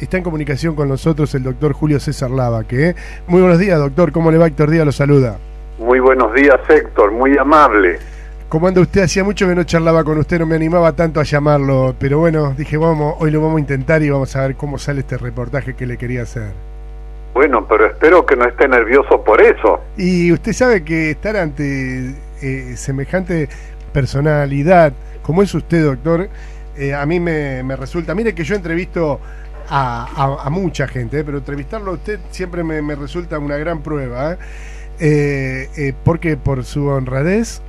está en comunicación con nosotros el doctor Julio César Lavaque. Muy buenos días, doctor. ¿Cómo le va? Héctor Díaz lo saluda. Muy buenos días, Héctor. Muy amable. ¿Cómo anda usted? Hacía mucho que no charlaba con usted, no me animaba tanto a llamarlo, pero bueno, dije, hoy lo vamos a intentar y vamos a ver cómo sale este reportaje que le quería hacer. Bueno, pero espero que no esté nervioso por eso. Y usted sabe que estar ante semejante personalidad, como es usted, doctor, a mí me resulta... Mire que yo entrevisto a mucha gente, pero entrevistarlo a usted siempre me resulta una gran prueba, porque por su honradez,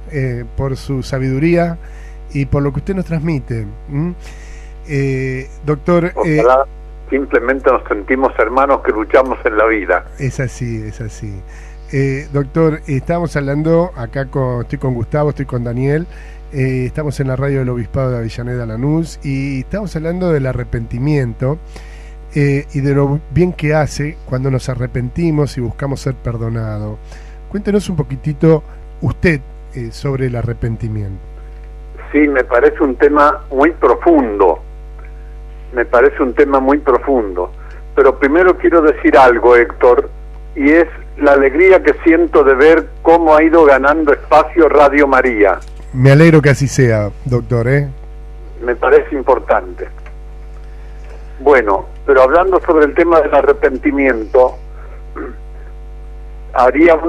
por su sabiduría y por lo que usted nos transmite. Doctor... Ojalá simplemente nos sentimos hermanos que luchamos en la vida. Es así, es así. Doctor, estábamos hablando acá estoy con Gustavo, estoy con Daniel, estamos en la radio del Obispado de Avellaneda, Lanús, y estamos hablando del arrepentimiento y de lo bien que hace cuando nos arrepentimos y buscamos ser perdonados. Cuéntenos un poquitito usted sobre el arrepentimiento. Sí, me parece un tema muy profundo. Pero primero quiero decir algo, Héctor, y es la alegría que siento de ver cómo ha ido ganando espacio Radio María. Me alegro que así sea, doctor, Me parece importante. Bueno, pero hablando sobre el tema del arrepentimiento, haría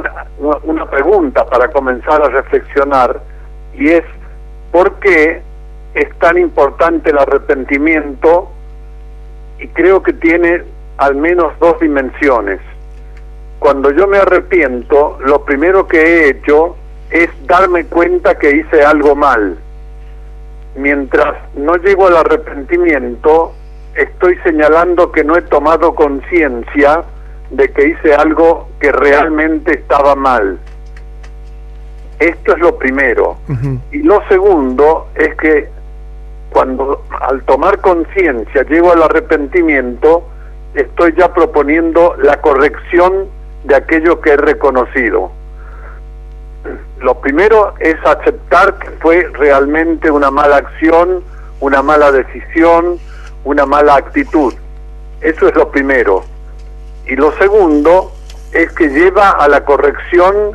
una pregunta para comenzar a reflexionar, y es, ¿por qué es tan importante el arrepentimiento? Y creo que tiene al menos dos dimensiones. Cuando yo me arrepiento, lo primero que he hecho es darme cuenta que hice algo mal. Mientras no llego al arrepentimiento, estoy señalando que no he tomado conciencia de que hice algo que realmente estaba mal. Esto es lo primero. Y lo segundo es que cuando al tomar conciencia llego al arrepentimiento, estoy ya proponiendo la corrección de aquello que he reconocido. Lo primero es aceptar que fue realmente una mala acción, una mala decisión, una mala actitud. Eso es lo primero. Y lo segundo es que lleva a la corrección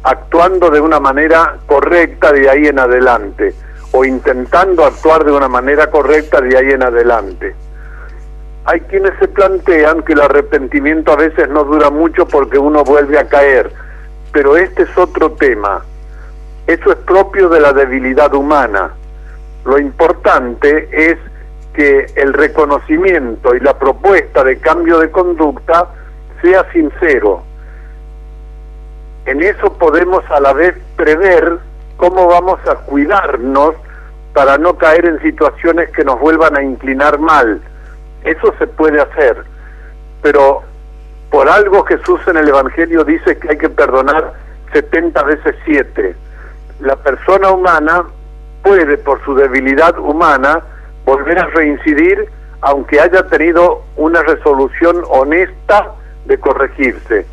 actuando de una manera correcta de ahí en adelante, o intentando actuar de una manera correcta de ahí en adelante. Hay quienes se plantean que el arrepentimiento a veces no dura mucho porque uno vuelve a caer, pero este es otro tema. Eso es propio de la debilidad humana. Lo importante es que el reconocimiento y la propuesta de cambio de conducta sea sincero. En eso podemos a la vez prever cómo vamos a cuidarnos para no caer en situaciones que nos vuelvan a inclinar mal. Eso se puede hacer, pero por algo Jesús en el Evangelio dice que hay que perdonar 70 veces 7. La persona humana puede, por su debilidad humana, volver a reincidir aunque haya tenido una resolución honesta de corregirse.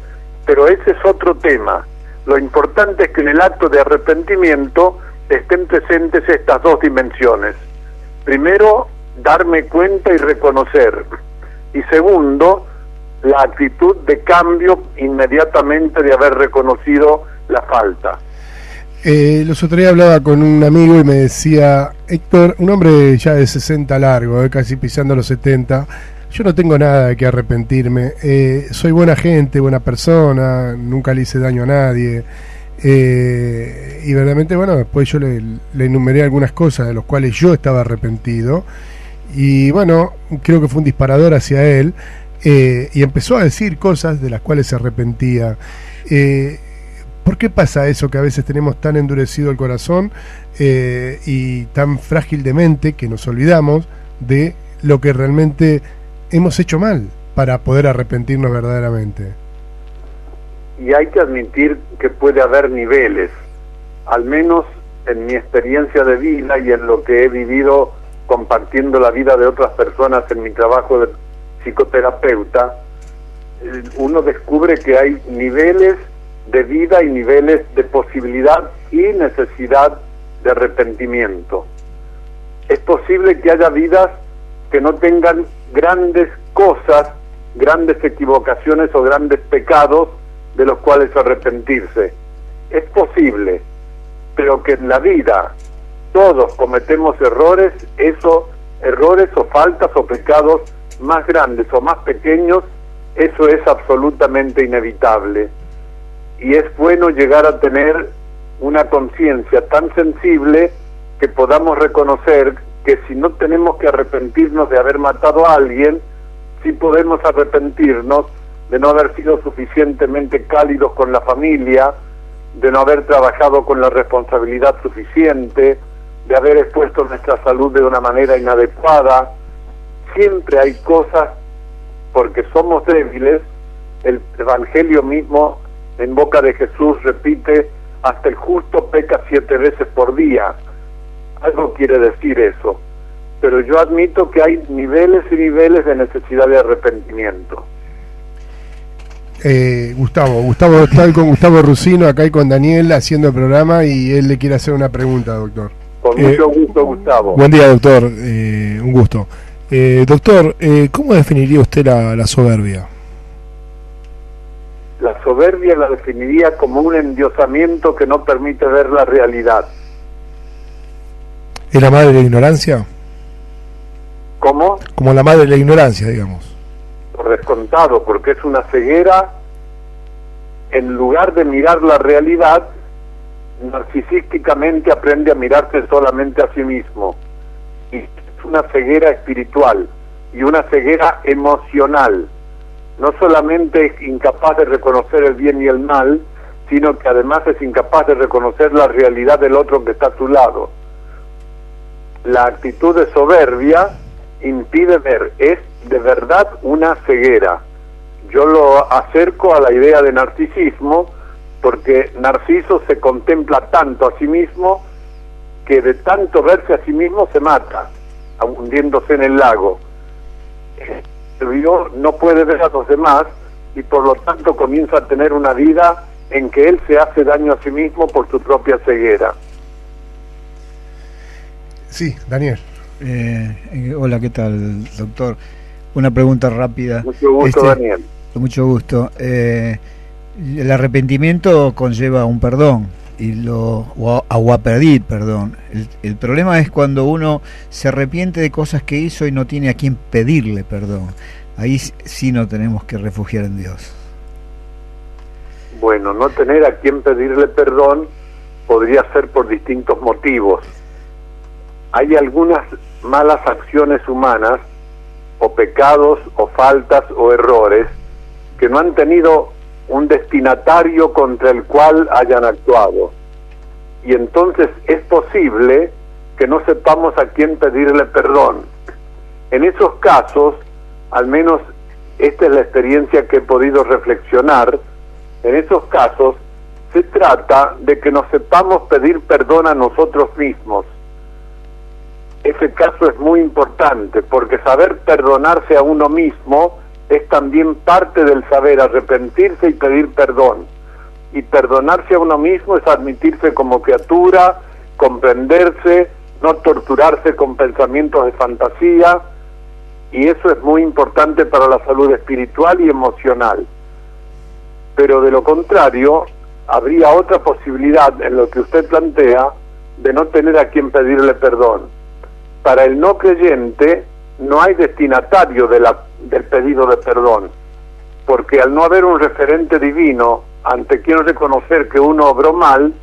Pero ese es otro tema. Lo importante es que en el acto de arrepentimiento estén presentes estas dos dimensiones. Primero, darme cuenta y reconocer. Y segundo, la actitud de cambio inmediatamente de haber reconocido la falta. Los otros días hablaba con un amigo y me decía, Héctor, un hombre ya de 60 largo, casi pisando los 70, yo no tengo nada de que arrepentirme, soy buena gente, buena persona, nunca le hice daño a nadie, y verdaderamente, bueno, después yo le enumeré algunas cosas de las cuales yo estaba arrepentido, y bueno, creo que fue un disparador hacia él, y empezó a decir cosas de las cuales se arrepentía. ¿Por qué pasa eso, que a veces tenemos tan endurecido el corazón y tan frágil de mente que nos olvidamos de lo que realmente hemos hecho mal para poder arrepentirnos verdaderamente? Y hay que admitir que puede haber niveles, al menos en mi experiencia de vida y en lo que he vivido compartiendo la vida de otras personas en mi trabajo de psicoterapeuta, uno descubre que hay niveles de vida y niveles de posibilidad y necesidad de arrepentimiento. Es posible que haya vidas que no tengan grandes cosas, grandes equivocaciones o grandes pecados de los cuales arrepentirse. Es posible, pero que en la vida todos cometemos errores, errores o faltas o pecados más grandes o más pequeños, eso es absolutamente inevitable. Y es bueno llegar a tener una conciencia tan sensible que podamos reconocer que si no tenemos que arrepentirnos de haber matado a alguien, sí podemos arrepentirnos de no haber sido suficientemente cálidos con la familia, de no haber trabajado con la responsabilidad suficiente, de haber expuesto nuestra salud de una manera inadecuada. Siempre hay cosas, porque somos débiles. El Evangelio mismo, en boca de Jesús, repite, hasta el justo peca 7 veces por día. Algo quiere decir eso. Pero yo admito que hay niveles y niveles de necesidad de arrepentimiento. Gustavo está con Gustavo Rusino acá y con Daniel haciendo el programa y él le quiere hacer una pregunta, doctor. Con mucho gusto, Gustavo. Buen día, doctor. Un gusto. Doctor, ¿cómo definiría usted la soberbia? La soberbia la definiría como un endiosamiento que no permite ver la realidad. ¿Es la madre de la ignorancia? ¿Cómo? Como la madre de la ignorancia, digamos. Por descontado, porque es una ceguera. En lugar de mirar la realidad, narcisísticamente aprende a mirarse solamente a sí mismo. Y es una ceguera espiritual y una ceguera emocional. No solamente es incapaz de reconocer el bien y el mal, sino que además es incapaz de reconocer la realidad del otro que está a su lado. La actitud de soberbia impide ver, es de verdad una ceguera. Yo lo acerco a la idea de narcisismo, porque Narciso se contempla tanto a sí mismo que de tanto verse a sí mismo se mata, hundiéndose en el lago. Dios no puede ver a los demás y por lo tanto comienza a tener una vida en que él se hace daño a sí mismo por su propia ceguera. Sí, Daniel. Hola, ¿qué tal, doctor? Una pregunta rápida. Mucho gusto, Daniel. Mucho gusto. El arrepentimiento conlleva un perdón o a pedir perdón. El problema es cuando uno se arrepiente de cosas que hizo y no tiene a quién pedirle perdón. Ahí sí nos tenemos que refugiar en Dios. Bueno, no tener a quién pedirle perdón podría ser por distintos motivos. Hay algunas malas acciones humanas, o pecados, o faltas, o errores, que no han tenido un destinatario contra el cual hayan actuado. Y entonces es posible que no sepamos a quién pedirle perdón. En esos casos, al menos esta es la experiencia que he podido reflexionar, en esos casos se trata de que nos sepamos pedir perdón a nosotros mismos. Ese caso es muy importante, porque saber perdonarse a uno mismo es también parte del saber arrepentirse y pedir perdón. Y perdonarse a uno mismo es admitirse como criatura, comprenderse, no torturarse con pensamientos de fantasía, y eso es muy importante para la salud espiritual y emocional. Pero de lo contrario, habría otra posibilidad en lo que usted plantea de no tener a quien pedirle perdón. Para el no creyente no hay destinatario del pedido de perdón, porque al no haber un referente divino ante quien reconocer que uno obró mal,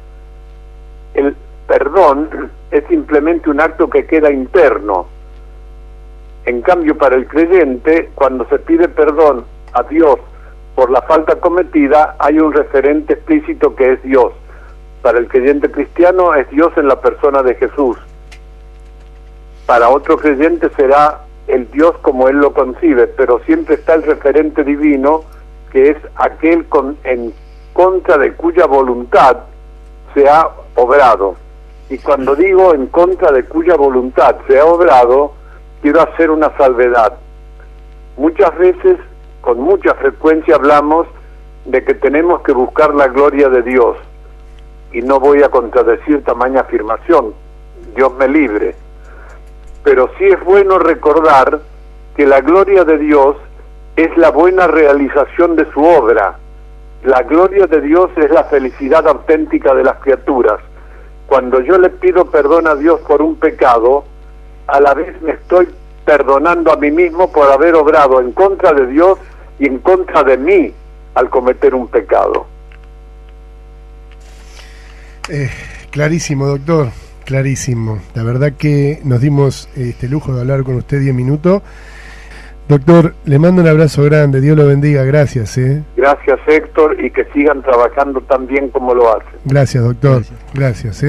el perdón es simplemente un acto que queda interno. En cambio, para el creyente, cuando se pide perdón a Dios por la falta cometida, hay un referente explícito que es Dios. Para el creyente cristiano es Dios en la persona de Jesús. Para otro creyente será el Dios como él lo concibe, pero siempre está el referente divino, que es aquel en contra de cuya voluntad se ha obrado. Y cuando digo en contra de cuya voluntad se ha obrado, quiero hacer una salvedad. Muchas veces, con mucha frecuencia, hablamos de que tenemos que buscar la gloria de Dios, y no voy a contradecir tamaña afirmación, Dios me libre. Pero sí es bueno recordar que que la gloria de Dios es la buena realización de su obra. La gloria de Dios es la felicidad auténtica de las criaturas. Cuando yo le pido perdón a Dios por un pecado, a la vez me estoy perdonando a mí mismo por haber obrado en contra de Dios y en contra de mí al cometer un pecado. Clarísimo, doctor, clarísimo. La verdad que nos dimos este lujo de hablar con usted 10 minutos. Doctor, le mando un abrazo grande, Dios lo bendiga, gracias. Gracias, Héctor, y que sigan trabajando tan bien como lo hacen. Gracias, doctor, gracias.